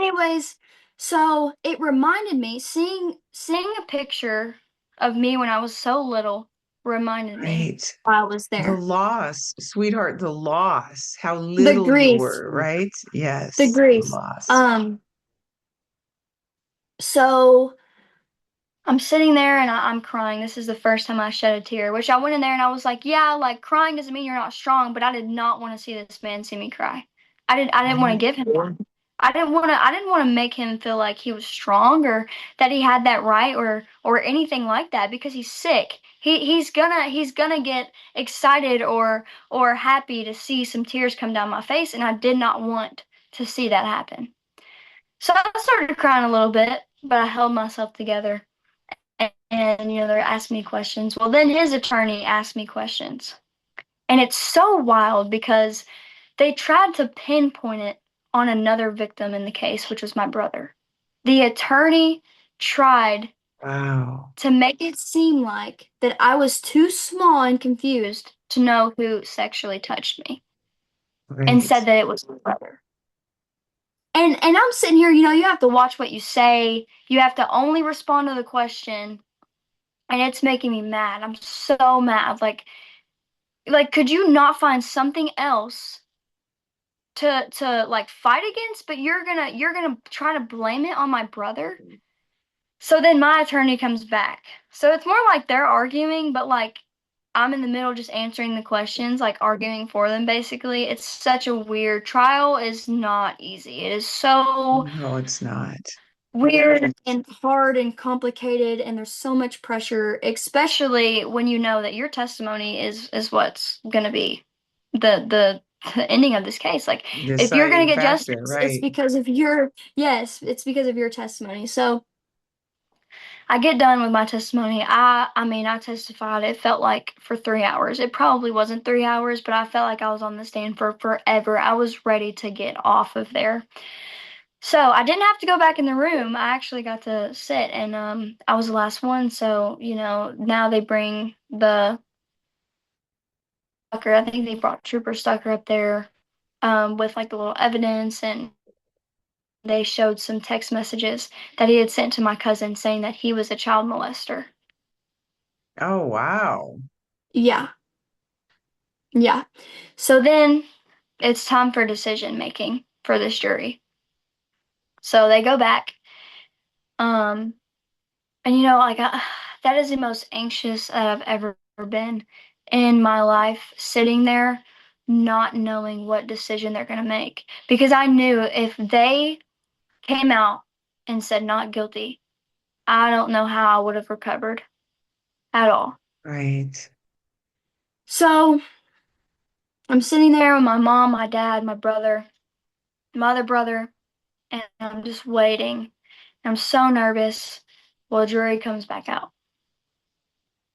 anyways, so it reminded me seeing a picture of me when I was so little reminded me Right. while I was The there. loss, sweetheart, the loss, how The little you grief, were, right? the Yes, the grief. loss. Um, so I'm sitting there and I'm crying. This is the first time I shed a tear, which I went in there and I was like, yeah, like crying doesn't mean you're not strong, but I did not want to see this man see me cry. I didn't want to Right. give him one. I didn't want to make him feel like he was strong or that he had that right or anything like that because he's sick. He's gonna get excited or happy to see some tears come down my face, and I did not want to see that happen. So I started crying a little bit, but I held myself together and they're asking me questions. Well, then his attorney asked me questions. And it's so wild because they tried to pinpoint it on another victim in the case, which was my brother. The attorney tried Wow. to make it seem like that I was too small and confused to know who sexually touched me and Right. said that it was my brother. And I'm sitting here, you have to watch what you say. You have to only respond to the question, and it's making me mad. I'm so mad. Like could you not find something else to like fight against, but you're gonna try to blame it on my brother? So then my attorney comes back. So it's more like they're arguing, but like I'm in the middle just answering the questions, like arguing for them basically. It's such a weird trial is not easy. It is so No, it's not. weird and hard and complicated, and there's so much pressure, especially when you know that your testimony is what's gonna be the ending of this case. Like if you're gonna Deciding get factor, justice, it's right. because of your yes, it's because of your testimony. So I get done with my testimony. I mean I testified. It felt like for 3 hours. It probably wasn't 3 hours, but I felt like I was on the stand for forever. I was ready to get off of there. So I didn't have to go back in the room. I actually got to sit and I was the last one. So, now they bring the Stucker. I think they brought Trooper Stucker up there with like the little evidence, and they showed some text messages that he had sent to my cousin saying that he was a child molester. Oh, wow. Yeah. Yeah. So then it's time for decision making for this jury. So they go back. Um And like that is the most anxious that I've ever been in my life, sitting there not knowing what decision they're going to make. Because I knew if they came out and said not guilty, I don't know how I would have recovered at all. Right. So I'm sitting there with my mom, my dad, my brother, my other brother, and I'm just waiting. I'm so nervous. Well, jury comes back out,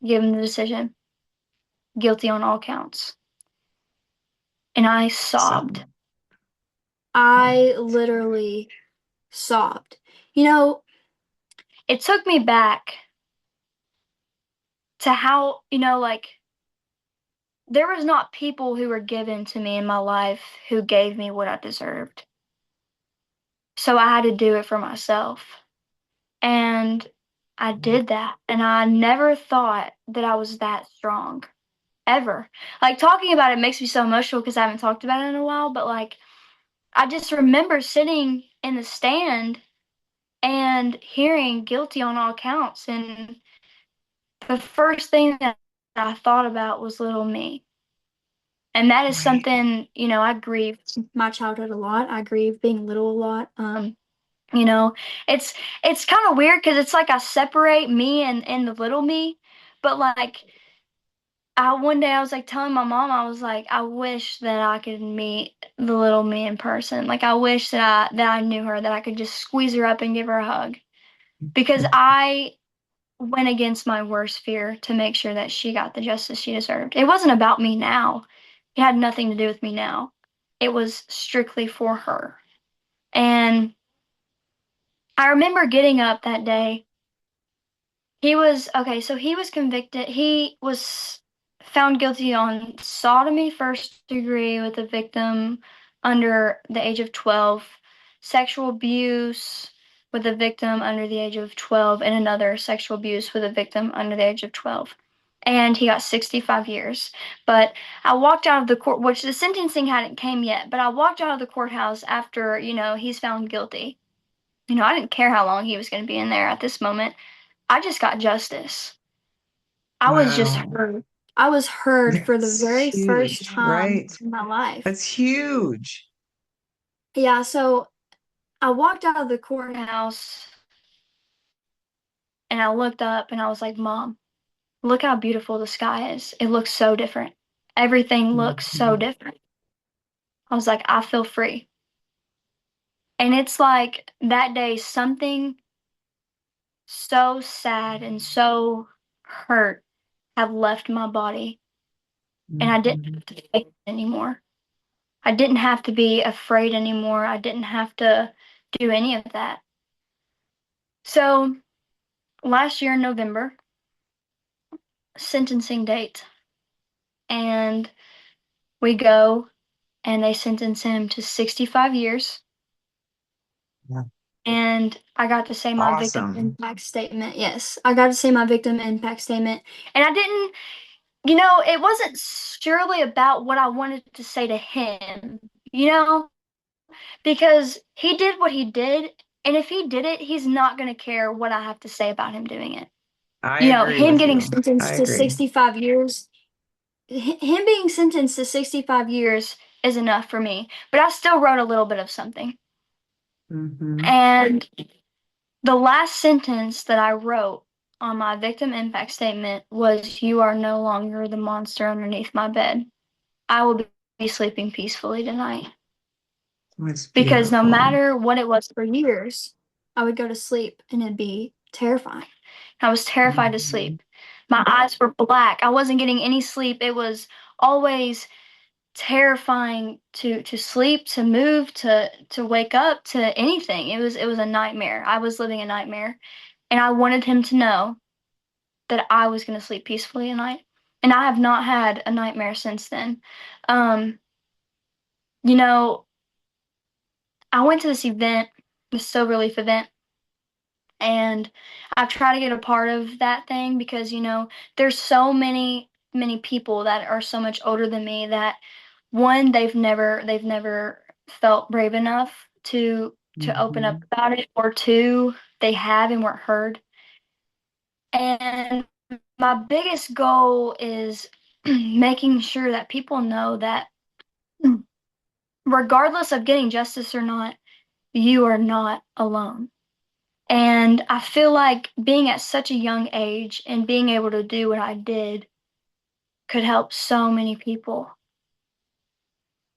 give them the decision, guilty on all counts. And I sobbed. Awesome. I Right. literally sobbed. You know, it took me back to how, like there was not people who were given to me in my life who gave me what I deserved. So I had to do it for myself. And I did that. And I never thought that I was that strong ever. Like talking about it makes me so emotional because I haven't talked about it in a while, but like I just remember sitting in the stand and hearing guilty on all counts. And the first thing that I thought about was little me. And that is Right. something, I grieve my childhood a lot. I grieve being little a lot. You know, it's it's kind of weird because it's like I separate me and the little me, but like one day I was like telling my mom, I was like, I wish that I could meet the little me in person. Like I wish that I knew her, that I could just squeeze her up and give her a hug. Because I went against my worst fear to make sure that she got the justice she deserved. It wasn't about me now. It had nothing to do with me now. It was strictly for her. And I remember getting up that day. He was convicted. He was found guilty on sodomy first degree with a victim under the age of 12. sexual abuse with a victim under the age of 12 and another sexual abuse with a victim under the age of 12. And he got 65 years. But I walked out of the court, which the sentencing hadn't came yet, but I walked out of the courthouse after, he's found guilty. I didn't care how long he was going to be in there at this moment. I just got justice. I was just Wow. heard. I was heard for the That's very first huge, time right? in my life. That's huge. Yeah, so I walked out of the courthouse and I looked up and I was like, Mom, look how beautiful the sky is. It looks so different. Everything looks so Mhm. different. I was like, I feel free. And it's like that day, something so sad and so hurt have left my body. And I didn't Mhm. have to face it anymore. I didn't have to be afraid anymore. I didn't have to do any of that. So last year in November, sentencing date, and we go and they sentence him to 65 years. Yeah. And I got to say my victim Awesome. impact statement. Yes, I got to say my victim impact statement. And I didn't, it wasn't surely about what I wanted to say to him, you know, because he did what he did. And if he did it, he's not going to care what I have to say about him doing it. I agree Him with getting you. I sentenced to agree. 65 years, him being sentenced to 65 years is enough for me. But I still wrote a little bit of something. Hmm. And the last sentence that I wrote on my victim impact statement was, "You are no longer the monster underneath my bed. I will be sleeping peacefully tonight." It's Because no beautiful. matter what it was for years, I would go to sleep and it'd be terrifying. I was terrified to Mhm. sleep. My eyes were black. I wasn't getting any sleep. It was always terrifying to sleep, to move, to wake up, to anything. It was a nightmare. I was living a nightmare, and I wanted him to know that I was going to sleep peacefully at night. And I have not had a nightmare since then. Um, you know, I went to this event, this sober relief event, and I try to get a part of that thing because, there's so many people that are so much older than me that one, they've never felt brave enough to open up Mhm. about it, or two, they have and weren't heard. And my biggest goal is making sure that people know that regardless of getting justice or not, you are not alone. And I feel like being at such a young age and being able to do what I did could help so many people.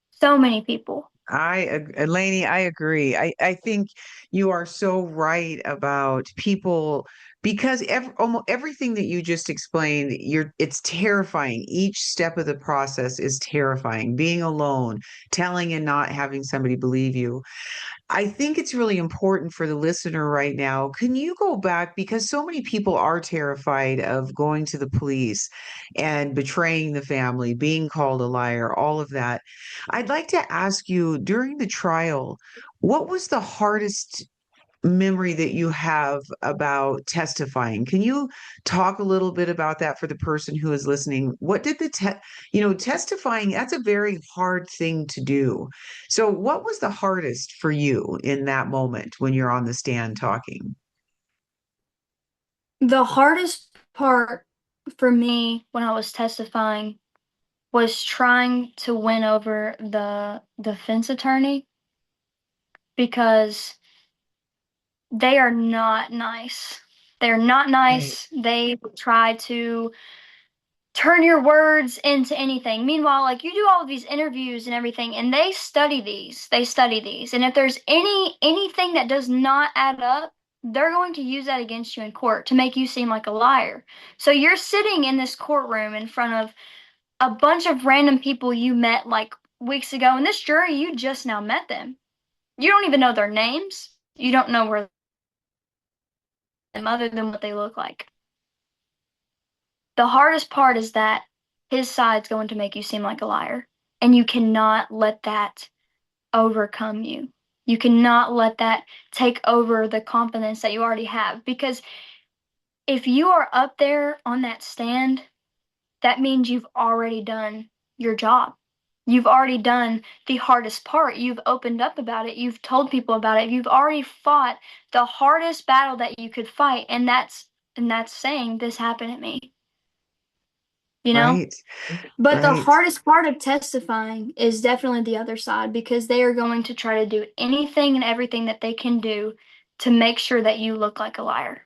So many people. Lainey, I agree. I think you are so right about people because almost everything that you just explained, it's terrifying. Each step of the process is terrifying. Being alone, telling and not having somebody believe you. I think it's really important for the listener right now. Can you go back because so many people are terrified of going to the police and betraying the family, being called a liar, all of that. I'd like to ask you during the trial, what was the hardest memory that you have about testifying? Can you talk a little bit about that for the person who is listening? What did testifying, that's a very hard thing to do. So what was the hardest for you in that moment when you're on the stand talking? The hardest part for me when I was testifying was trying to win over the defense attorney because they are not nice. They're not Right. nice. They try to turn your words into anything. Meanwhile, like you do all of these interviews and everything, and they study these. They study these. And if there's anything that does not add up, they're going to use that against you in court to make you seem like a liar. So you're sitting in this courtroom in front of a bunch of random people you met like weeks ago, and this jury, you just now met them. You don't even know their names. You don't know where them other than what they look like. The hardest part is that his side's going to make you seem like a liar, and you cannot let that overcome you. You cannot let that take over the confidence that you already have. Because if you are up there on that stand, that means you've already done your job. You've already done the hardest part. You've opened up about it. You've told people about it. You've already fought the hardest battle that you could fight, and that's saying this happened to me, you know? Right, But the right. hardest part of testifying is definitely the other side because they are going to try to do anything and everything that they can do to make sure that you look like a liar.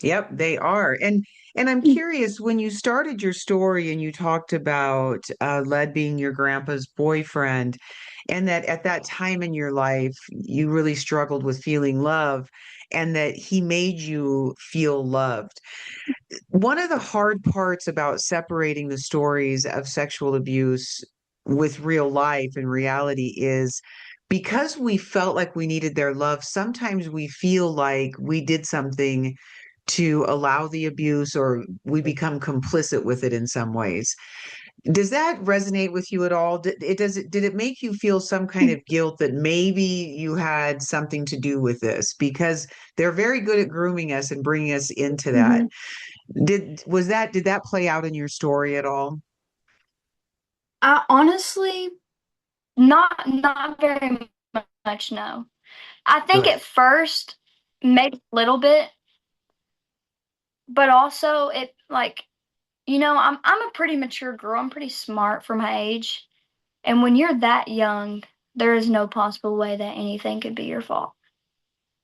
Yep, they are. And I'm curious, when you started your story and you talked about Led being your grandpa's boyfriend, and that at that time in your life you really struggled with feeling love, and that he made you feel loved. One of the hard parts about separating the stories of sexual abuse with real life and reality is because we felt like we needed their love, sometimes we feel like we did something to allow the abuse or we become complicit with it in some ways. Does that resonate with you at all? Did it make you feel some kind of guilt that maybe you had something to do with this? Because they're very good at grooming us and bringing us into that. Mhm. Did that play out in your story at all? I honestly, not very much, no. I think Good. at first, maybe a little bit, but also it like, I'm a pretty mature girl. I'm pretty smart for my age. And when you're that young, there is no possible way that anything could be your fault.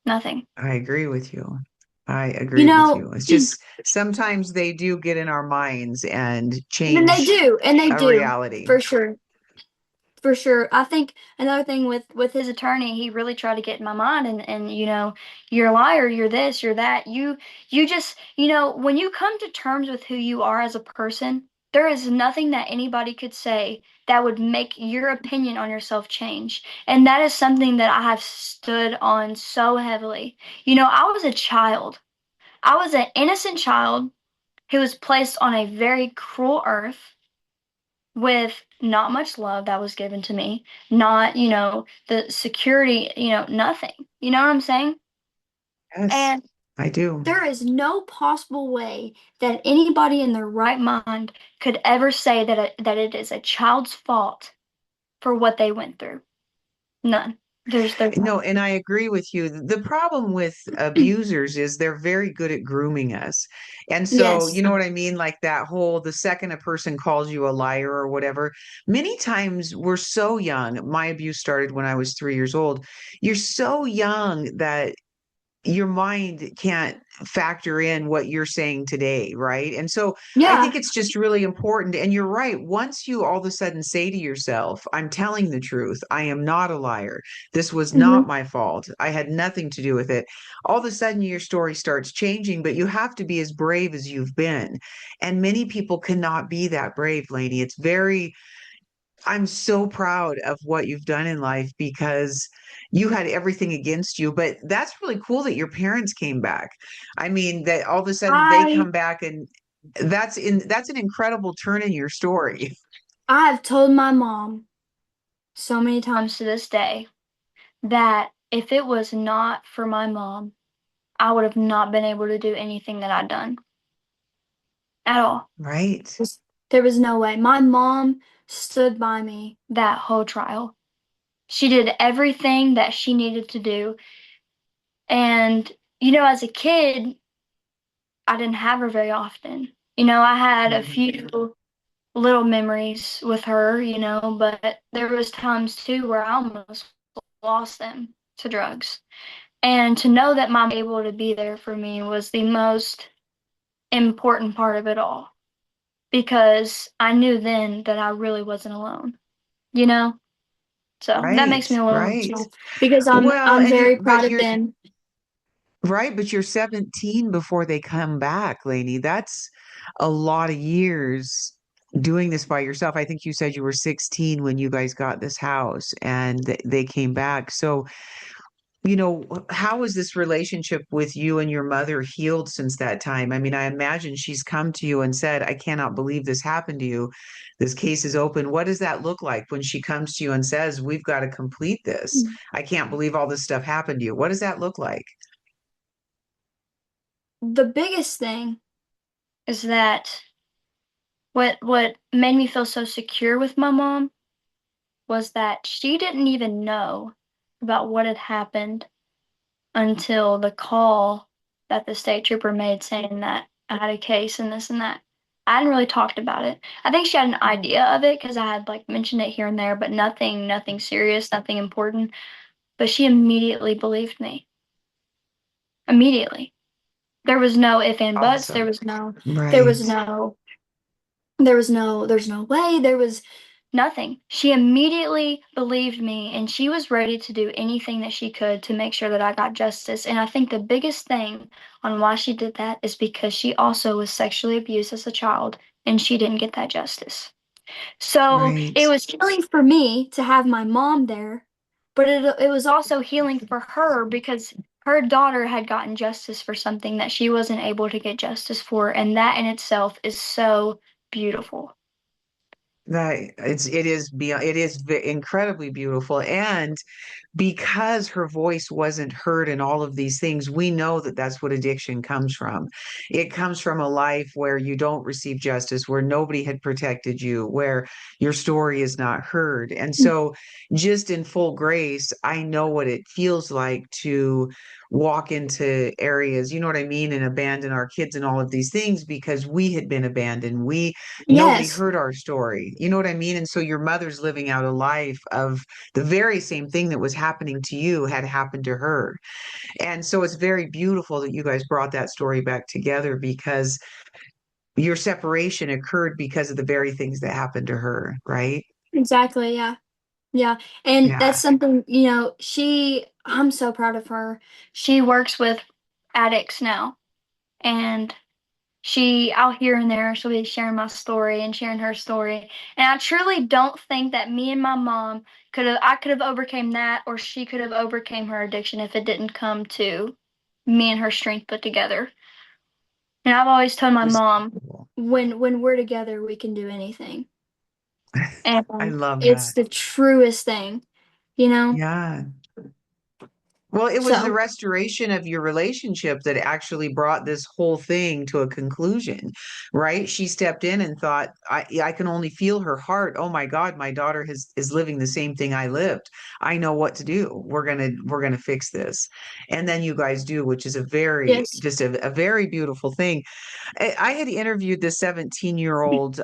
Nothing. I agree with you. I You agree with know, you. It's just sometimes they do get in our minds and change and they a do, reality. for sure. For sure. I think another thing with his attorney, he really tried to get in my mind and you're a liar, you're this, you're that. You just, when you come to terms with who you are as a person, there is nothing that anybody could say that would make your opinion on yourself change. And that is something that I have stood on so heavily. I was a child. I was an innocent child who was placed on a very cruel earth with not much love that was given to me, not, the security, nothing. You know what I'm saying? Yes, And I do. there is no possible way that anybody in their right mind could ever say that it is a child's fault for what they went through. None. There's No, none. and I agree with you. The problem with abusers is they're very good at grooming us. And so, you Yes. know what I mean? Like that whole, the second a person calls you a liar or whatever, many times we're so young. My abuse started when I was 3 years old. You're so young that your mind can't factor in what you're saying today, right? And so I think Yeah. it's just really important. And you're right. Once you all of a sudden say to yourself, I'm telling the truth, I am not a liar. This was not Hmm. my fault. I had nothing to do with it. All of a sudden, your story starts changing, but you have to be as brave as you've been. And many people cannot be that brave, Lainey. I'm so proud of what you've done in life because you had everything against you. But that's really cool that your parents came back. I mean, that all of a sudden they I come back and that's an incredible turn in your story. I have told my mom so many times to this day that if it was not for my mom, I would have not been able to do anything that I'd done at all. Right. Was- There was no way. My mom stood by me that whole trial. She did everything that she needed to do. And, as a kid, I didn't have her very often. I had a Mhm. few little memories with her, but there was times too where I almost lost them to drugs. And to know that mom was able to be there for me was the most important part of it all because I knew then that I really wasn't alone, you know? So that makes Right. me a little Right. emotional because I'm Well, I'm and very proud of you're them. right, but you're 17 before they come back, Lainey. That's a lot of years doing this by yourself. I think you said you were 16 when you guys got this house and they came back. So how has this relationship with you and your mother healed since that time? I mean, I imagine she's come to you and said, I cannot believe this happened to you. This case is open. What does that look like when she comes to you and says, we've got to complete this? I can't believe all this stuff happened to you. What does that look like? The biggest thing is that what made me feel so secure with my mom was that she didn't even know about what had happened until the call that the state trooper made saying that I had a case and this and that. I hadn't really talked about it. I think she had an idea of it because I had like mentioned it here and there, but nothing serious, nothing important. But she immediately believed me. Immediately. There was no if and buts. Awesome. There was Right. no there's no way. There was nothing. She immediately believed me and she was ready to do anything that she could to make sure that I got justice. And I think the biggest thing on why she did that is because she also was sexually abused as a child and she didn't get that justice. So Right. it was healing for me to have my mom there, but it was also healing for her because her daughter had gotten justice for something that she wasn't able to get justice for, and that in itself is so beautiful. That it is beyond, incredibly beautiful. And because her voice wasn't heard in all of these things, we know that that's what addiction comes from. It comes from a life where you don't receive justice, where nobody had protected you, where your story is not heard. And so, just in full grace, I know what it feels like to walk into areas, you know what I mean, and abandon our kids and all of these things because we had been abandoned. Nobody Yes, heard our story. You know what I mean? And so your mother's living out a life of the very same thing that was happening to you had happened to her. And so it's very beautiful that you guys brought that story back together because your separation occurred because of the very things that happened to her, right? exactly. Yeah. Yeah. And that's Yeah. something, I'm so proud of her. She works with addicts now. And out here and there, she'll be sharing my story and sharing her story. And I truly don't think that me and my mom I could have overcame that or she could have overcame her addiction if it didn't come to me and her strength put together. And I've always told my Just mom, when we're together, we can do anything. I And love it's that. the truest thing, you know? Yeah. Well, it was the So, restoration of your relationship that actually brought this whole thing to a conclusion, right? She stepped in and thought, I can only feel her heart. Oh my God, my daughter is living the same thing I lived. I know what to do. We're gonna fix this. And then you guys do, which is yes. a very beautiful thing. I had interviewed this 17-year-old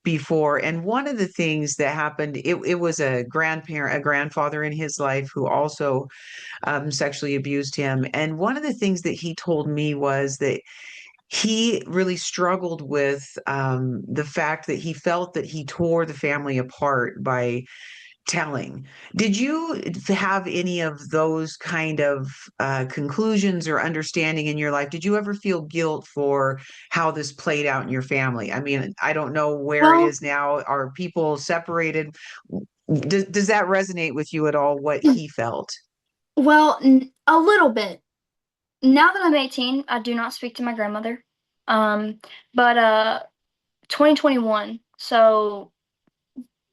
before, and one of the things that happened, it was a grandfather in his life who also sexually abused him. And one of the things that he told me was that he really struggled with the fact that he felt that he tore the family apart by telling. Did you have any of those kind of conclusions or understanding in your life? Did you ever feel guilt for how this played out in your family? I mean, I don't know where it Well, is now. Are people separated? Does that resonate with you at all, what he felt? a little bit. Now that I'm 18, I do not speak to my grandmother. Um, but 2021, so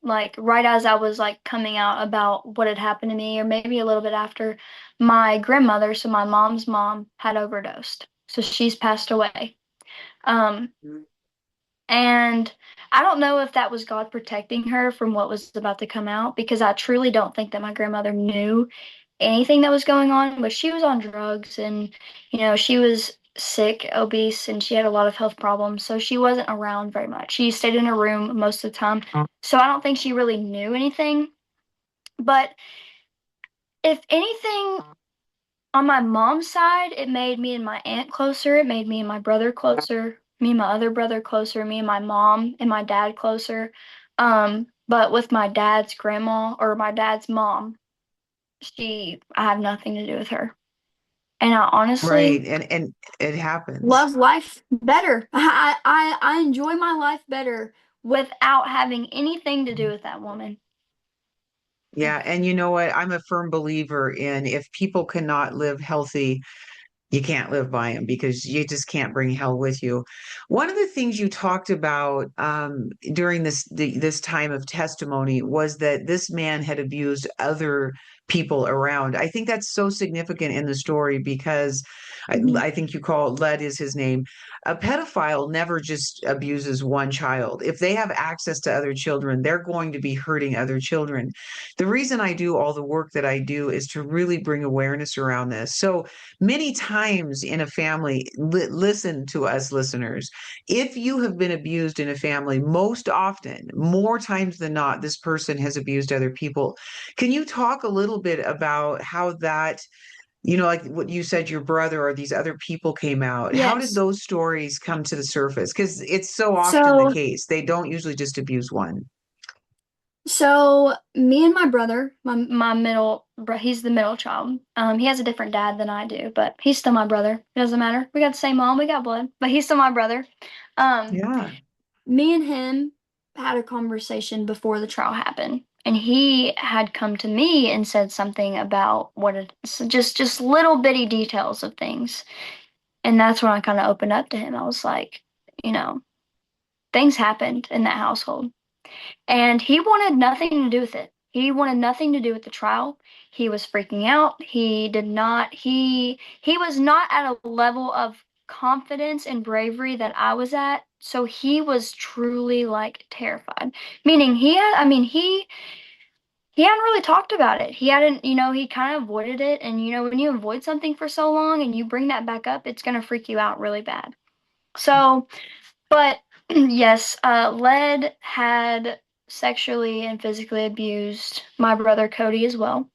like right as I was like coming out about what had happened to me, or maybe a little bit after, my grandmother, so my mom's mom, had overdosed. So she's passed away. Um, and I don't know if that was God protecting her from what was about to come out, because I truly don't think that my grandmother knew anything that was going on, but she was on drugs and, she was sick, obese, and she had a lot of health problems. So she wasn't around very much. She stayed in her room most of the time. So I don't think she really knew anything. But if anything, on my mom's side, it made me and my aunt closer. It made me and my brother closer, me and my other brother closer, me and my mom and my dad closer. But with my dad's grandma or my dad's mom, I have nothing to do with her. And I Right. honestly And it happens. love life better. I enjoy my life better without having anything to do with that woman. Yeah. And you know what? I'm a firm believer in if people cannot live healthy, you can't live by them because you just can't bring hell with you. One of the things you talked about during this time of testimony was that this man had abused other people around. I think that's so significant in the story because Mhm. I think you call Led is his name. A pedophile never just abuses one child. If they have access to other children, they're going to be hurting other children. The reason I do all the work that I do is to really bring awareness around this. So many times in a family, listen to us listeners. If you have been abused in a family, most often, more times than not, this person has abused other people. Can you talk a little bit about how that, like what you said, your brother or these other people came out? How did Yes. those stories come to the surface? Because it's so often the So, case. They don't usually just abuse one. so me and my brother, my he's the middle child. He has a different dad than I do, but he's still my brother. It doesn't matter. We got the same mom, we got blood, but he's still my brother. Um, Yeah. Me and him had a conversation before the trial happened, and he had come to me and said something about just little bitty details of things. And that's when I kind of opened up to him. I was like, you know, things happened in that household. And he wanted nothing to do with it. He wanted nothing to do with the trial. He was freaking out. He was not at a level of confidence and bravery that I was at. So he was truly like terrified. Meaning he hadn't really talked about it. He hadn't, he kind of avoided it. And when you avoid something for so long and you bring that back up, it's gonna freak you out really bad. So but yes, Led had sexually and physically abused my brother Cody as well.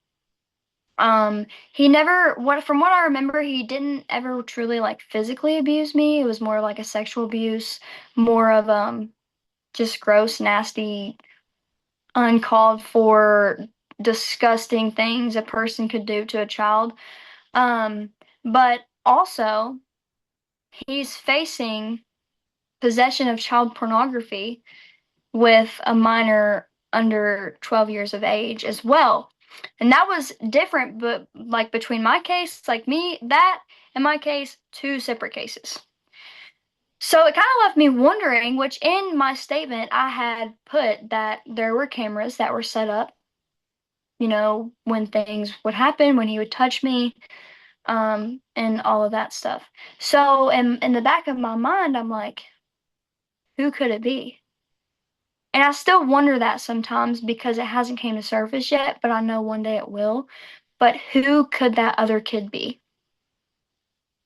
He never, from what I remember, he didn't ever truly like physically abuse me. It was more like a sexual abuse, more of just gross, nasty, uncalled for, disgusting things a person could do to a child. Um, but also he's facing possession of child pornography with a minor under 12 years of age as well. And that was different, but like between my case, like me, that and my case, two separate cases. So it kind of left me wondering, which in my statement I had put that there were cameras that were set up, when things would happen, when he would touch me, and all of that stuff. So in the back of my mind, I'm like, who could it be? And I still wonder that sometimes because it hasn't came to surface yet, but I know one day it will. But who could that other kid be?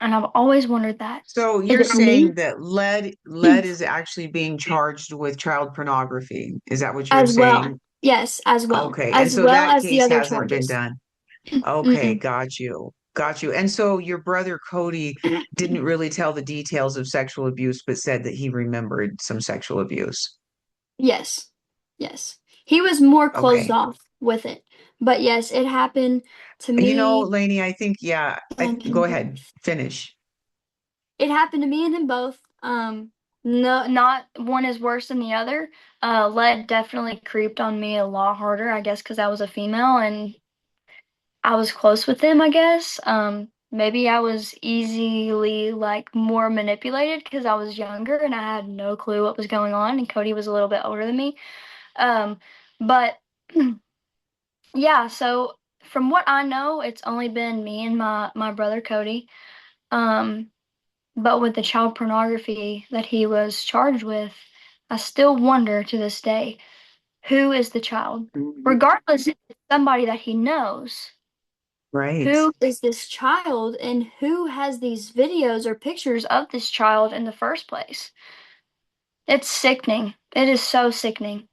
And I've always wondered that. So Is you're it me? saying that lead is actually being charged with child pornography. Is that what you're As well. saying? Yes, as well. Okay. And As so well that as the case other hasn't been charges. done. Okay, Mm-mm. got you. Got you. And so your brother Cody didn't really tell the details of sexual abuse, but said that he remembered some sexual abuse. Yes. Yes. He was more closed Okay. off with it. But yes, it happened to me Lainey, I think, yeah, and him go ahead, both. finish. It happened to me and him both. No, not one is worse than the other. Lead definitely creeped on me a lot harder, I guess, because I was a female and I was close with him, I guess. Maybe I was easily like more manipulated because I was younger and I had no clue what was going on, and Cody was a little bit older than me. Um, but yeah, so from what I know, it's only been me and my brother Cody. Um, But with the child pornography that he was charged with, I still wonder to this day, who is the child? Regardless if it's somebody that he knows, Right. who is this child and who has these videos or pictures of this child in the first place? It's sickening. It is so sickening.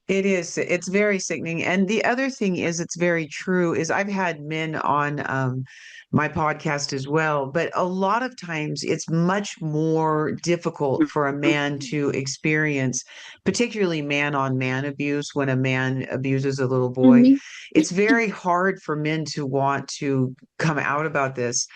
It is. It's very sickening. And the other thing is, it's very true, is I've had men on my podcast as well, but a lot of times it's much more difficult for a man to experience, particularly man on man abuse when a man abuses a little boy. Hmm. It's very hard for men to want to come out about this.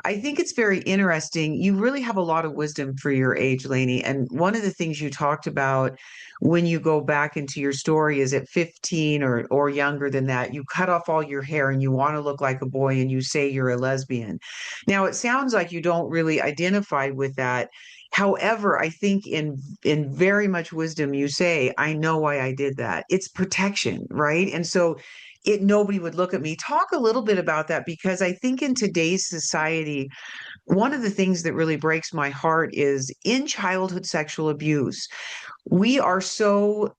I think it's very interesting. You really have a lot of wisdom for your age, Lainey. And one of the things you talked about when you go back into your story is at 15 or younger than that, you cut off all your hair and you want to look like a boy and you say you're a lesbian. Now, it sounds like you don't really identify with that. However, I think in very much wisdom, you say, I know why I did that. It's protection, right? And so it nobody would look at me. Talk a little bit about that because I think in today's society, one of the things that really breaks my heart is in childhood sexual abuse, we are so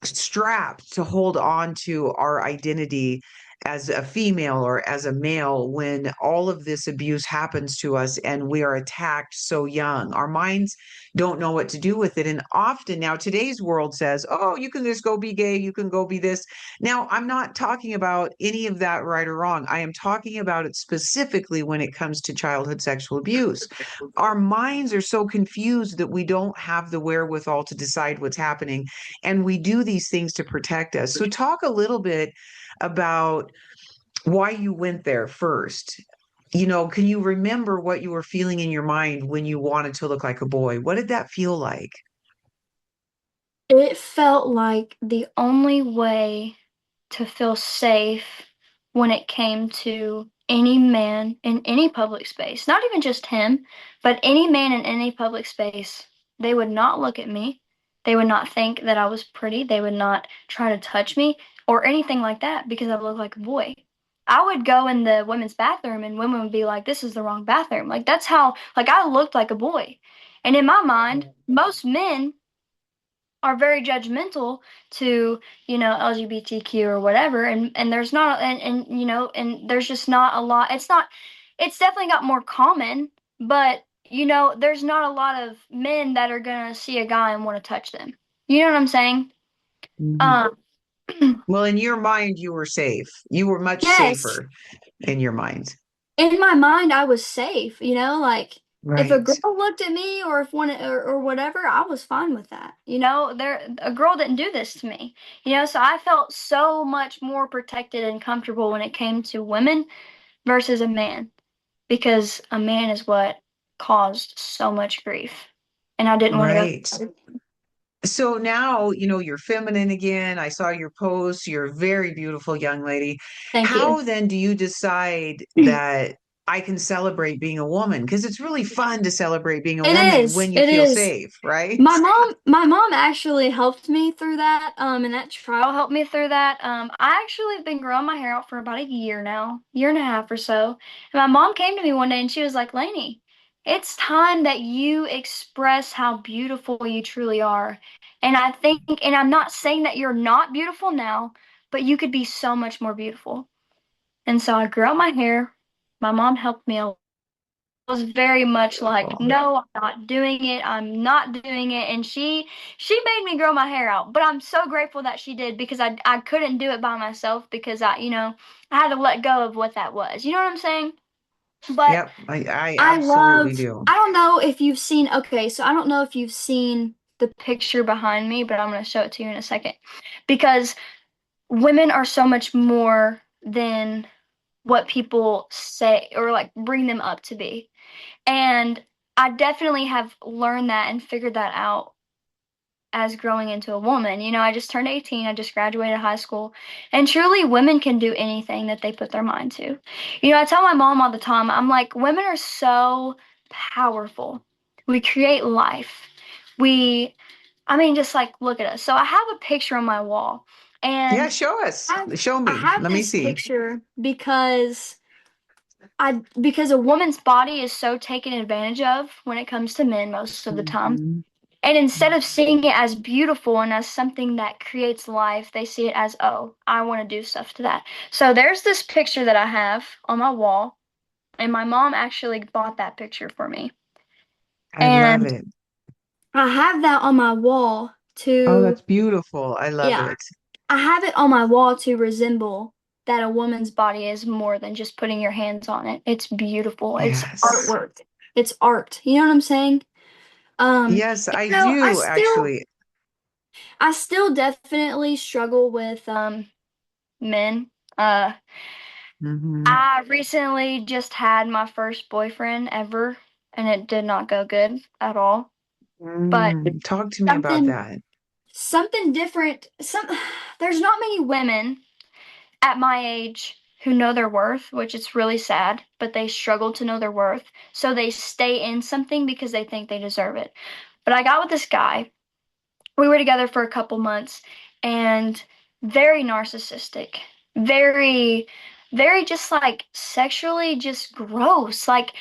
strapped to hold on to our identity as a female or as a male when all of this abuse happens to us and we are attacked so young. Our minds don't know what to do with it. And often now today's world says, oh, you can just go be gay, you can go be this. Now, I'm not talking about any of that right or wrong. I am talking about it specifically when it comes to childhood sexual abuse. Our minds are so confused that we don't have the wherewithal to decide what's happening. And we do these things to protect us. So, talk a little bit about why you went there first. Can you remember what you were feeling in your mind when you wanted to look like a boy? What did that feel like? It felt like the only way to feel safe when it came to any man in any public space, not even just him, but any man in any public space. They would not look at me. They would not think that I was pretty. They would not try to touch me or anything like that because I looked like a boy. I would go in the women's bathroom and women would be like, this is the wrong bathroom. Like, that's how, like, I looked like a boy. And in my mind, most men are very judgmental to, LGBTQ or whatever, and there's not, and there's just not a lot. It's definitely got more common, but there's not a lot of men that are gonna see a guy and want to touch them. You know what I'm saying? Mhm. Um, Well, in your mind, you were safe. You were much yes, safer in your mind. in my mind, I was safe, like if a Right. girl looked at me or if one or whatever, I was fine with that. A girl didn't do this to me. So I felt so much more protected and comfortable when it came to women versus a man because a man is what caused so much grief. And I didn't want to go Right. through. So now, you're feminine again. I saw your post. You're a very beautiful young lady. Thank you. How then do you decide that I can celebrate being a woman? Because it's really fun to celebrate being a It woman is. when you It feel is. safe, right? My mom actually helped me through that, and that trial helped me through that. I actually have been growing my hair out for about a year now, year and a half or so. And my mom came to me one day and she was like, Lainey, it's time that you express how beautiful you truly are. And I think, and I'm not saying that you're not beautiful now, but you could be so much more beautiful. And so I grew out my hair. My mom helped me a was very much like, Beautiful. no, I'm not doing it. I'm not doing it. And she made me grow my hair out. But I'm so grateful that she did because I couldn't do it by myself because I had to let go of what that was. You know what I'm saying? But Yep, I absolutely do. I don't know if you've seen, okay, so I don't know if you've seen the picture behind me, but I'm going to show it to you in a second. Because women are so much more than what people say or like bring them up to be. And I definitely have learned that and figured that out as growing into a woman. I just turned 18, I just graduated high school, and truly women can do anything that they put their mind to. I tell my mom all the time, I'm like, women are so powerful. We create life. We, I mean, just like look at us. So I have a picture on my wall, Yeah, and show us. I Show I me. have Let me this see. picture because a woman's body is so taken advantage of when it comes to men most of the time. Mhm. And instead of seeing it as beautiful and as something that creates life, they see it as, oh, I want to do stuff to that. So there's this picture that I have on my wall, and my mom actually bought that picture for me. I love And it. I have that on my wall Oh, to, that's beautiful. I love yeah, it. I have it on my wall to resemble that a woman's body is more than just putting your hands on it. It's beautiful. It's Yes. artwork. It's art. You know what I'm saying? Yes, You I know, do actually. I still definitely struggle with men. Uh, Hmm. I recently just had my first boyfriend ever, and it did not go good at all. But Talk to me about something that. something different. There's not many women at my age who know their worth, which is really sad, but they struggle to know their worth. So they stay in something because they think they deserve it. But I got with this guy. We were together for a couple months and very narcissistic, very, very just like sexually just gross. Like,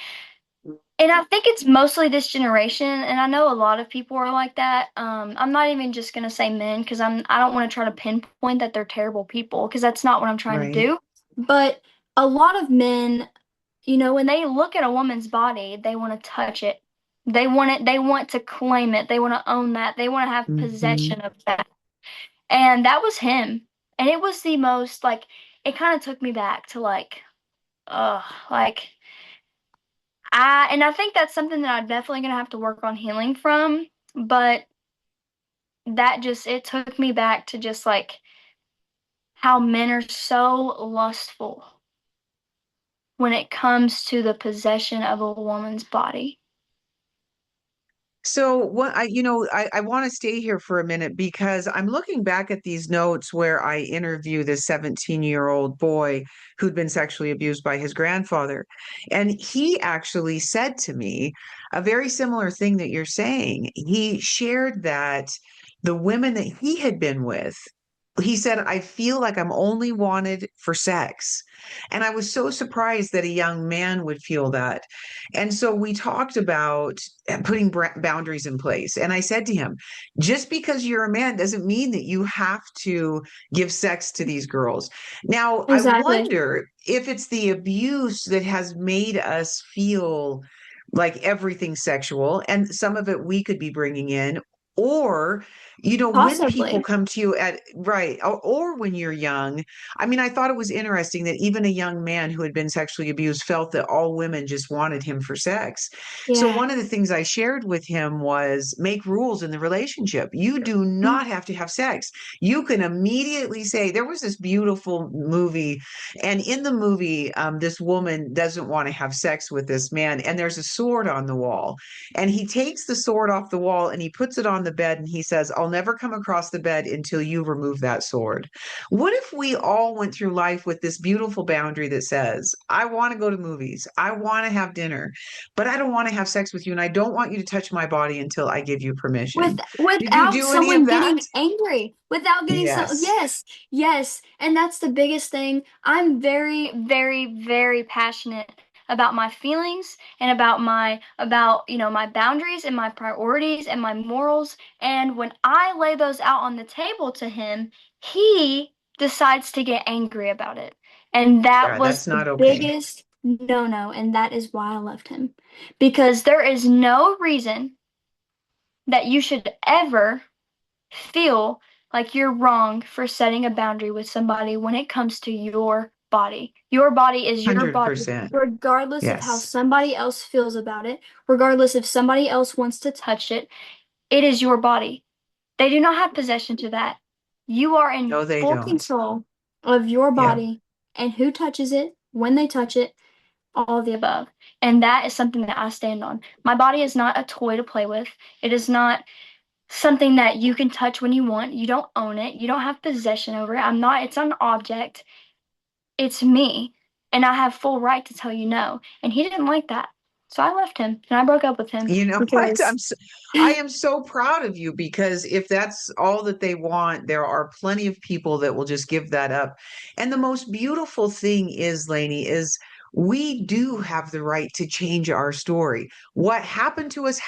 and I think it's mostly this generation, and I know a lot of people are like that. I'm not even just gonna say men because I don't want to try to pinpoint that they're terrible people because that's not what I'm trying to Right. do. But a lot of men, when they look at a woman's body, they want to touch it. They want it, they want to claim it, they want to own that, they want to have Hmm. possession of that. And that was him. And it was the most like it kind of took me back to like, like I think that's something that I'm definitely gonna have to work on healing from. But that just it took me back to just like how men are so lustful when it comes to the possession of a woman's body. So what I want to stay here for a minute because I'm looking back at these notes where I interview this 17-year-old boy who'd been sexually abused by his grandfather. And he actually said to me a very similar thing that you're saying. He shared that the women that he had been with, he said, I feel like I'm only wanted for sex. And I was so surprised that a young man would feel that. And so we talked about putting boundaries in place. And I said to him, just because you're a man doesn't mean that you have to give sex to these girls. Now, I Exactly. wonder if it's the abuse that has made us feel like everything's sexual, and some of it we could be bringing in. Or, when people Possibly. come to you at right, or when you're young, I mean, I thought it was interesting that even a young man who had been sexually abused felt that all women just wanted him for sex. So Yeah. one of the things I shared with him was make rules in the relationship. You do Mm. not have to have sex. You can immediately say, there was this beautiful movie, and in the movie, this woman doesn't want to have sex with this man, and there's a sword on the wall. And he takes the sword off the wall and he puts it on the bed and he says, I'll never come across the bed until you remove that sword. What if we all went through life with this beautiful boundary that says, I want to go to movies, I want to have dinner, but I don't want to have sex with you, and I don't want you to touch my body until I give you permission? Did you Without do any of someone that? getting angry, without getting some, Yes. yes, yes. And that's the biggest thing. I'm very, very, very passionate about my feelings and about my boundaries and my priorities and my morals. And when I lay those out on the table to him, he decides to get angry about it. And that Yeah, was that's the not okay. biggest no-no, and that is why I left him. Because there is no reason that you should ever feel like you're wrong for setting a boundary with somebody when it comes to your body. Your body is your body, 100%. regardless of how Yes. somebody else feels about it, regardless if somebody else wants to touch it. It is your body. They do not have possession to that. You are in No, they full don't. control of your Yep. body and who touches it, when they touch it, all of the above. And that is something that I stand on. My body is not a toy to play with. It is not something that you can touch when you want. You don't own it. You don't have possession over it. It's not an object. It's me. And I have full right to tell you no. And he didn't like that. So I left him and I broke up with him You know what? because I am so proud of you, because if that's all that they want, there are plenty of people that will just give that up. And the most beautiful thing is, Lainey, is we do have the right to change our story. What happened to us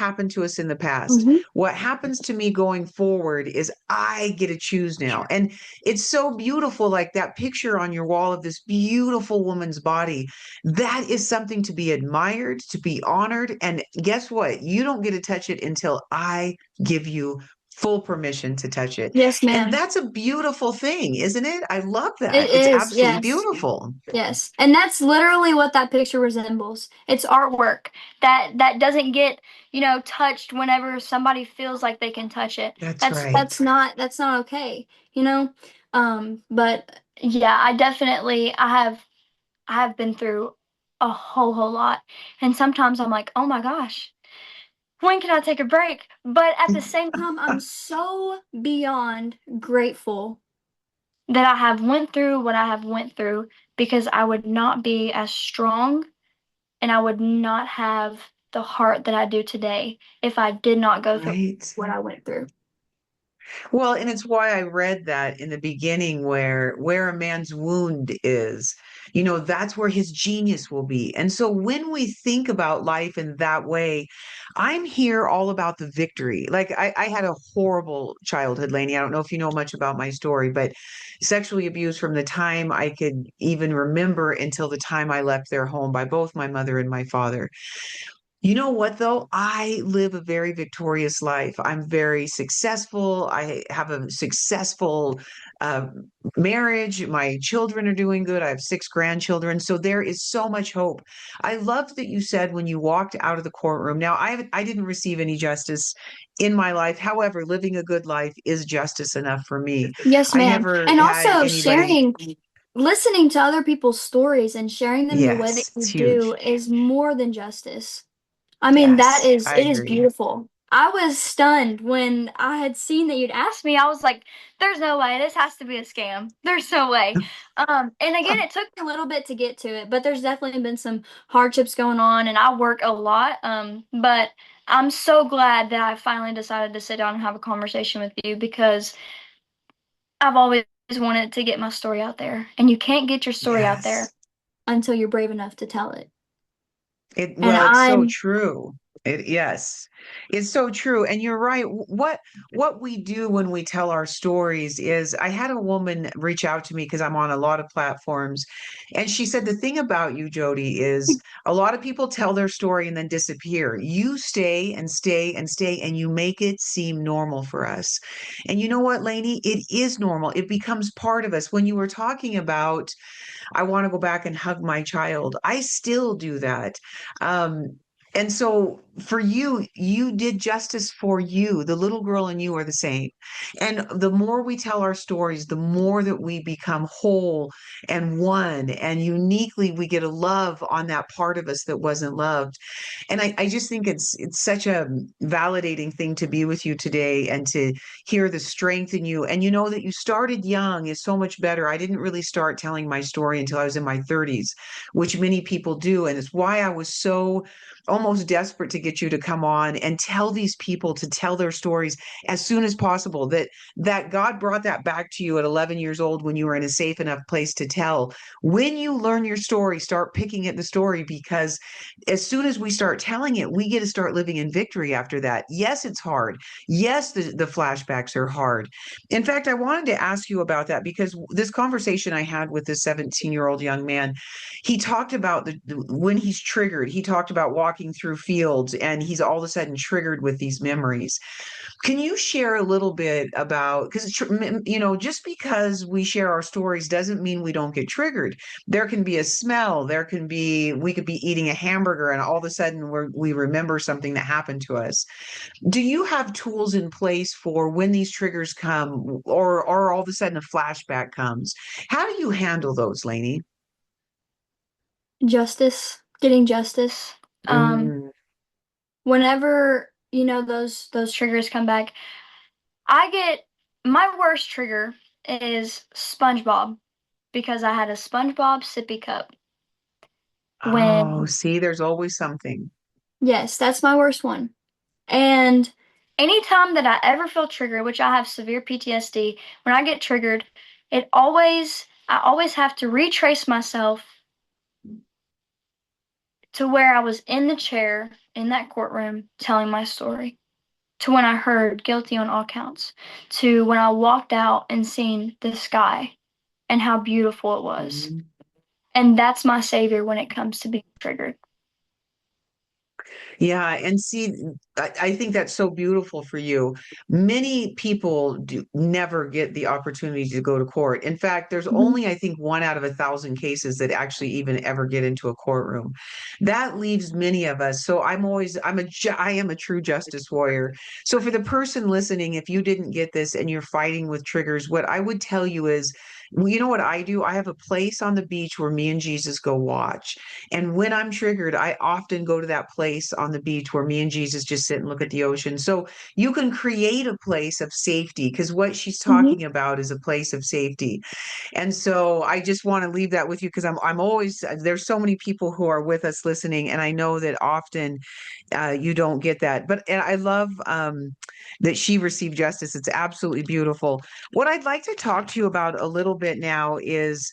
in the past. Mhm. What happens to me going forward is I get to choose now. And it's so beautiful, like that picture on your wall of this beautiful woman's body. That is something to be admired, to be honored. And guess what? You don't get to touch it until I give you full permission to touch it. Yes, And ma'am. that's a beautiful thing, isn't it? I love It that. It's is. absolutely Yes. beautiful. Yes. And that's literally what that picture resembles. It's artwork that doesn't get, touched whenever somebody feels like they can touch it. That's That's not okay, you know? But yeah, I have been through a whole lot. And sometimes I'm like, "Oh my gosh. when can I take a break? But at the same time, I'm so beyond grateful that I have went through what I have went through because I would not be as strong and I would not have the heart that I do today if I did not go through Right. what I went through. Well, and it's why I read that in the beginning where a man's wound is, that's where his genius will be. And so when we think about life in that way, I'm here all about the victory. Like I had a horrible childhood, Lainey. I don't know if you know much about my story, but sexually abused from the time I could even remember until the time I left their home by both my mother and my father. You know what, though? I live a very victorious life. I'm very successful. I have a successful uh, marriage. My children are doing good. I have six grandchildren. So there is so much hope. I loved that you said when you walked out of the courtroom. Now, I didn't receive any justice in my life. However, living a good life is justice enough for me. Yes, I ma'am. never And had also anybody. listening to other people's stories and sharing them the way that Yes, you it's do huge. is more than justice. I mean, Yes, I it is agree. beautiful. I was stunned when I had seen that you'd asked me. I was like, there's no way. This has to be a scam. There's no way. And again, it took me a little bit to get to it, but there's definitely been some hardships going on and I work a lot. But I'm so glad that I finally decided to sit down and have a conversation with you because I've always wanted to get my story out there. And you can't get your story out there Yes. until you're brave enough to tell it. And Well, it's so I'm true. Yes, it's so true. And you're right. What we do when we tell our stories is I had a woman reach out to me because I'm on a lot of platforms. And she said, the thing about you, Jody, is a lot of people tell their story and then disappear. You stay and stay and stay, and you make it seem normal for us. And you know what, Lainey? It is normal. It becomes part of us. When you were talking about I want to go back and hug my child. I still do that. Um, and so for you, you did justice for you. The little girl and you are the same. And the more we tell our stories, the more that we become whole and one. And uniquely, we get a love on that part of us that wasn't loved. And I just think it's such a validating thing to be with you today and to hear the strength in you. And you know that you started young is so much better. I didn't really start telling my story until I was in my 30s, which many people do. And it's why I was so almost desperate to get you to come on and tell these people to tell their stories as soon as possible, that God brought that back to you at 11 years old when you were in a safe enough place to tell. When you learn your story, start picking at the story because as soon as we start telling it, we get to start living in victory after that. Yes, it's hard. Yes, the flashbacks are hard. In fact, I wanted to ask you about that because this conversation I had with this 17-year-old young man, he talked about when he's triggered, he talked about walking through fields and he's all of a sudden triggered with these memories. Can you share a little bit about, because, just because we share our stories doesn't mean we don't get triggered. There can be a smell, we could be eating a hamburger and all of a sudden we remember something that happened to us. Do you have tools in place for when these triggers come or all of a sudden a flashback comes? How do you handle those, Lainey? justice, getting justice. Um, Mm. whenever, those triggers come back, I get my worst trigger is SpongeBob because I had a SpongeBob sippy cup. Oh, When, see, there's always something. yes, that's my worst one. And anytime that I ever feel triggered, which I have severe PTSD, when I get triggered, I always have to retrace myself to where I was in the chair in that courtroom telling my story, to when I heard guilty on all counts, to when I walked out and seen the sky and how beautiful it was. Mhm. And that's my savior when it comes to being triggered. Yeah, and see, I think that's so beautiful for you. Many people do never get the opportunity to go to court. In fact, there's Mhm. only, I think, 1 out of 1,000 cases that actually even ever get into a courtroom. That leaves many of us. So I am a true justice warrior. So for the person listening, if you didn't get this and you're fighting with triggers, what I would tell you is Well, you know what I do? I have a place on the beach where me and Jesus go watch. And when I'm triggered, I often go to that place on the beach where me and Jesus just sit and look at the ocean. So you can create a place of safety because what she's Hmm. talking about is a place of safety. And so I just want to leave that with you because I'm always there's so many people who are with us listening, and I know that often you don't get that. But and I love that she received justice. It's absolutely beautiful. What I'd like to talk to you about a little bit now is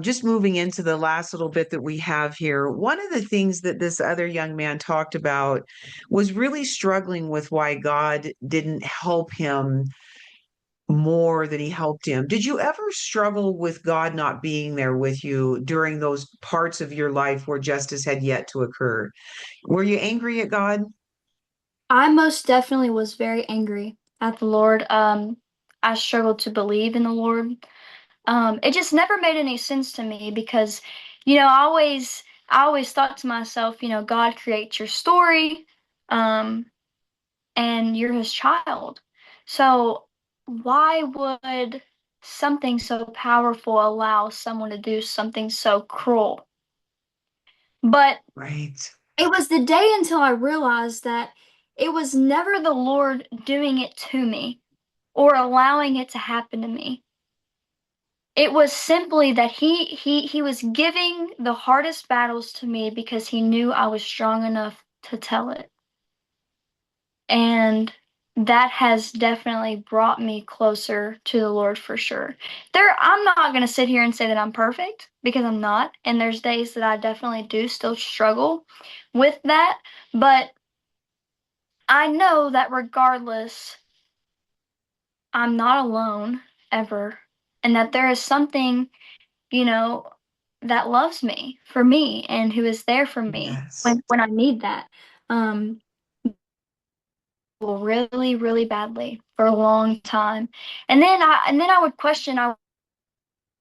just moving into the last little bit that we have here. One of the things that this other young man talked about was really struggling with why God didn't help him more than he helped him. Did you ever struggle with God not being there with you during those parts of your life where justice had yet to occur? Were you angry at God? I most definitely was very angry at the Lord. I struggled to believe in the Lord. It just never made any sense to me because, I always thought to myself, God creates your story, um, and you're his child. So why would something so powerful allow someone to do something so cruel? But Right. it was the day until I realized that it was never the Lord doing it to me or allowing it to happen to me. It was simply that he was giving the hardest battles to me because he knew I was strong enough to tell it. And that has definitely brought me closer to the Lord for sure. I'm not going to sit here and say that I'm perfect because I'm not. And there's days that I definitely do still struggle with that. But I know that regardless, I'm not alone ever. And that there is something, you know, that loves me for me and who is there for me Yes. when I need that. Um, really, really badly for a long time. And then I would question I was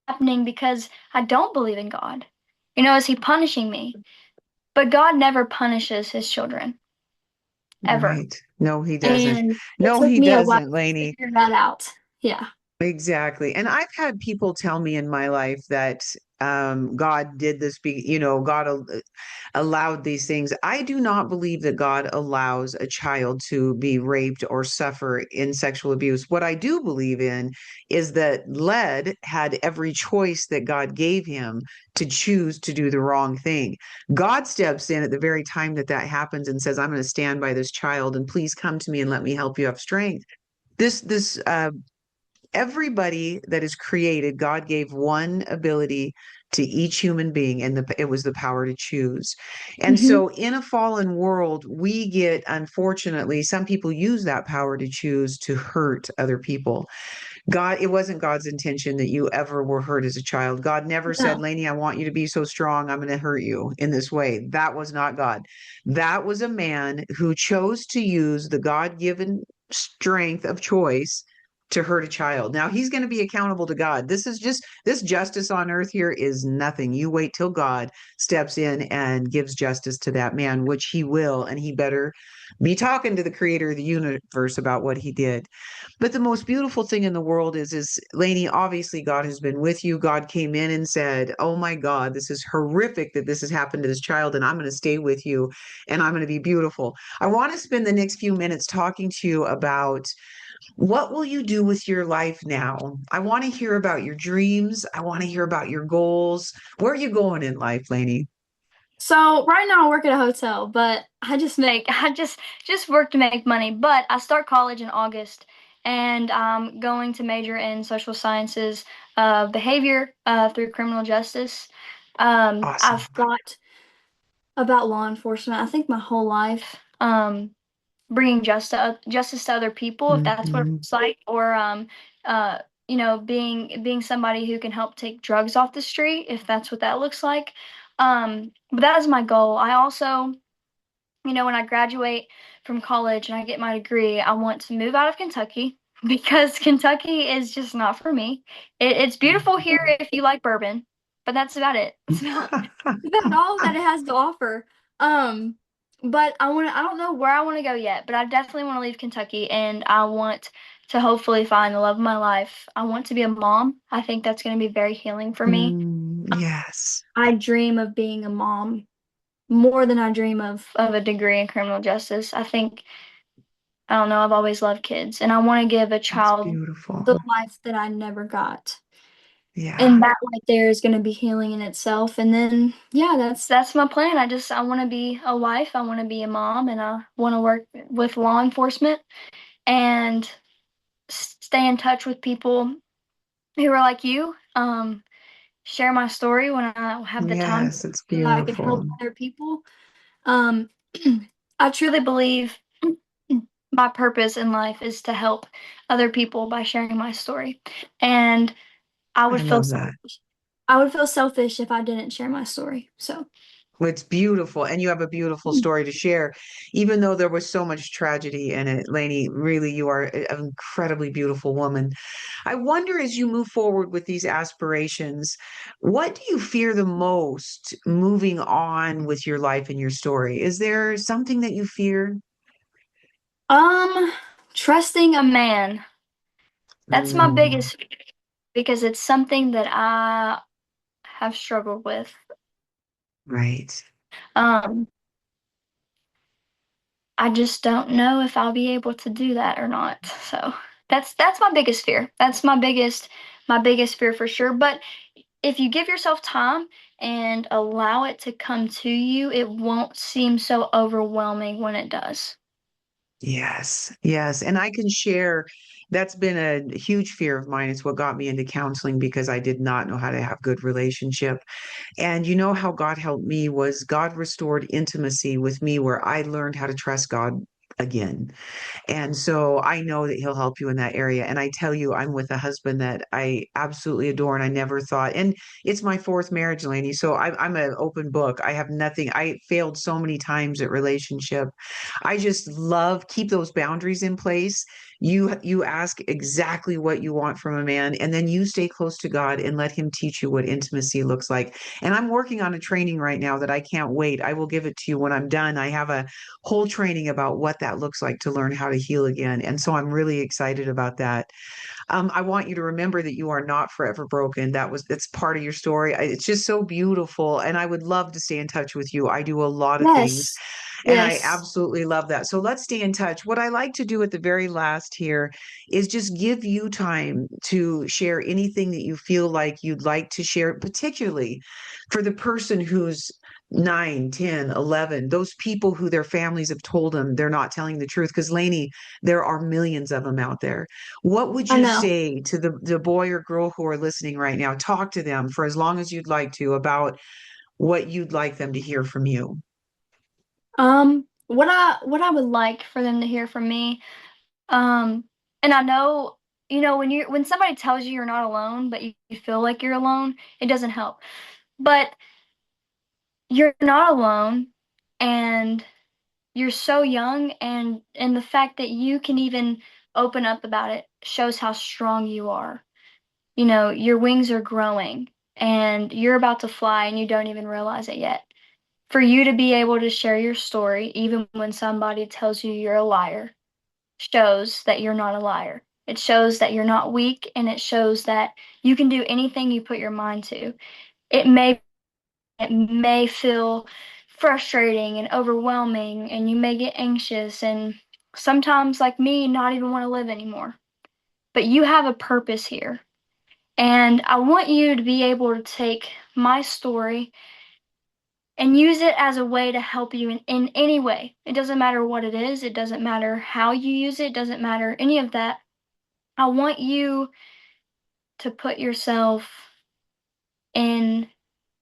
happening because I don't believe in God. Is he punishing me? But God never punishes his children, ever. Right. No, he doesn't. And it No, took he me a while doesn't, to Lainey. figure that out. Yeah. Exactly. And I've had people tell me in my life that God did this, God allowed these things. I do not believe that God allows a child to be raped or suffer in sexual abuse. What I do believe in is that Led had every choice that God gave him to choose to do the wrong thing. God steps in at the very time that that happens and says, I'm going to stand by this child and please come to me and let me help you have strength. This everybody that is created, God gave one ability to each human being, and it was the power to choose. And Hmm. so, in a fallen world, we get, unfortunately, some people use that power to choose to hurt other people. God, it wasn't God's intention that you ever were hurt as a child. God never said, No. Lainey, I want you to be so strong. I'm going to hurt you in this way. That was not God. That was a man who chose to use the God given strength of choice to hurt a child. Now he's going to be accountable to God. This justice on earth here is nothing. You wait till God steps in and gives justice to that man, which he will, and he better be talking to the creator of the universe about what he did. But the most beautiful thing in the world is Lainey, obviously God has been with you. God came in and said, oh my God, this is horrific that this has happened to this child, and I'm going to stay with you and I'm going to be beautiful. I want to spend the next few minutes talking to you about what will you do with your life now? I want to hear about your dreams. I want to hear about your goals. Where are you going in life, Lainey? So right now I work at a hotel, but I just work to make money. But I start college in August, and I'm going to major in social sciences, behavior, through criminal justice. Awesome. I've thought about law enforcement, I think my whole life. Bringing justice to other people, if that's what it Mhm. looks like, or uh, being somebody who can help take drugs off the street, if that's what that looks like. But that is my goal. I also, when I graduate from college and I get my degree, I want to move out of Kentucky because Kentucky is just not for me. It's beautiful here if you like bourbon, but that's about it. That's all that it has to offer. But I don't know where I want to go yet, but I definitely want to leave Kentucky and I want to hopefully find the love of my life. I want to be a mom. I think that's going to be very healing for me. Yes. I dream of being a mom more than I dream of a degree in criminal justice. I think, I don't know, I've always loved kids and I want to give a That's child beautiful. the life that I never got. Yeah. And that right there is going to be healing in itself. And then, yeah, that's my plan. I want to be a wife. I want to be a mom, and I want to work with law enforcement and stay in touch with people who are like you. Share my story when I have the time Yes, it's so that I can help beautiful. other people. Um, I truly believe my purpose in life is to help other people by sharing my story. And I I would feel love that. selfish. I would feel selfish if I didn't share my story. So, It's beautiful. And you have a beautiful story to share, even though there was so much tragedy in it. Lainey, really, you are an incredibly beautiful woman. I wonder as you move forward with these aspirations, what do you fear the most moving on with your life and your story? Is there something that you fear? um, trusting a man. That's my Mm, biggest fear because it's something that I have struggled with. right. Um, I just don't know if I'll be able to do that or not. So that's my biggest fear. That's my biggest fear for sure. But if you give yourself time and allow it to come to you, it won't seem so overwhelming when it does. Yes, yes. And I can share that's been a huge fear of mine. It's what got me into counseling because I did not know how to have good relationship. And you know how God helped me was God restored intimacy with me where I learned how to trust God again. And so I know that he'll help you in that area. And I tell you, I'm with a husband that I absolutely adore. And I never thought, and it's my fourth marriage, Lainey. So I'm an open book. I have nothing. I failed so many times at relationship. I just love keep those boundaries in place. You ask exactly what you want from a man, and then you stay close to God and let him teach you what intimacy looks like. And I'm working on a training right now that I can't wait. I will give it to you when I'm done. I have a whole training about what that looks like to learn how to heal again. And so I'm really excited about that. I want you to remember that you are not forever broken. That's part of your story. It's just so beautiful. And I would love to stay in touch with you. I do a lot of things Yes. and I Yes. absolutely love that. So let's stay in touch. What I like to do at the very last here is just give you time to share anything that you feel like you'd like to share, particularly for the person who's 9, 10, 11, those people who their families have told them they're not telling the truth. Because, Lainey, there are millions of them out there. What would I you know. say to the boy or girl who are listening right now? Talk to them for as long as you'd like to about what you'd like them to hear from you. What I would like for them to hear from me, um, and I know, when somebody tells you you're not alone, but you feel like you're alone, it doesn't help. But you're not alone, and you're so young, and the fact that you can even open up about it shows how strong you are. Your wings are growing, and you're about to fly, and you don't even realize it yet. For you to be able to share your story, even when somebody tells you you're a liar, shows that you're not a liar. It shows that you're not weak, and it shows that you can do anything you put your mind to. It may it may feel frustrating and overwhelming, and you may get anxious and sometimes, like me, not even want to live anymore. But you have a purpose here. And I want you to be able to take my story and use it as a way to help you in any way. It doesn't matter what it is, it doesn't matter how you use it, doesn't matter any of that. I want you to put yourself in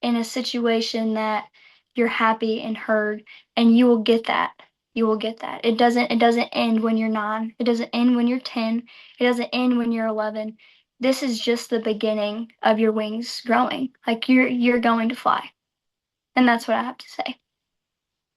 in a situation that you're happy and heard, and you will get that. You will get that. It doesn't end when you're 9. It doesn't end when you're 10. It doesn't end when you're 11. This is just the beginning of your wings growing. Like you're going to fly. And that's what I have to say.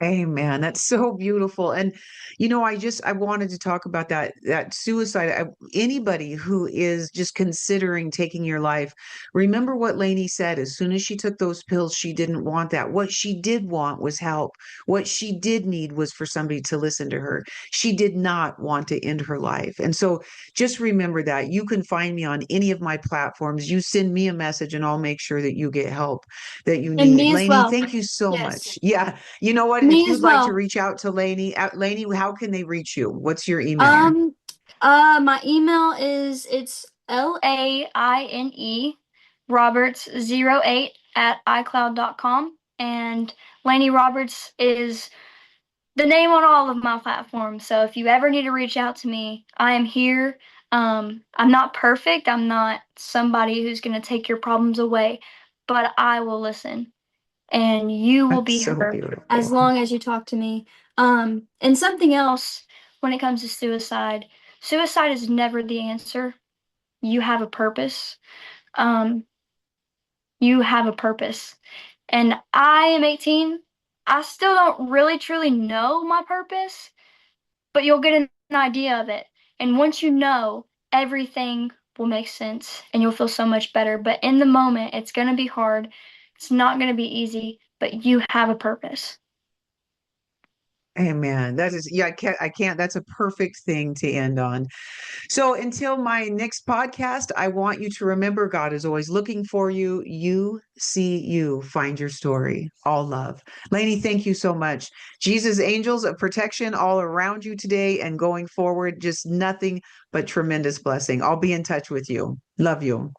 Amen. That's so beautiful. And I wanted to talk about that suicide. Anybody who is just considering taking your life, remember what Lainey said. As soon as she took those pills, she didn't want that. What she did want was help. What she did need was for somebody to listen to her. She did not want to end her life. And so just remember that. You can find me on any of my platforms. You send me a message and I'll make sure that you get help that you And need. me as Lainey, well. thank you so Yes. much. Yeah. You know what? If Me as you'd like to well. reach out to Lainey, Lainey, how can they reach you? What's your email? Um, my email is it's Laine Roberts 08 at iCloud.com. And Lainey Roberts is the name on all of my platforms. So if you ever need to reach out to me, I am here. I'm not perfect. I'm not somebody who's going to take your problems away, but I will listen and you will That's be so heard beautiful. as long as you talk to me. And something else when it comes to suicide, suicide is never the answer. You have a purpose. Um, you have a purpose. And I am 18. I still don't really truly know my purpose, but you'll get an idea of it. And once you know, everything will make sense and you'll feel so much better. But in the moment, it's going to be hard. It's not going to be easy, but you have a purpose. Amen. That is, yeah, I can't, that's a perfect thing to end on. So until my next podcast, I want you to remember God is always looking for you. You see you, find your story. All love. Lainey, thank you so much. Jesus, angels of protection all around you today and going forward, just nothing but tremendous blessing. I'll be in touch with you. Love you.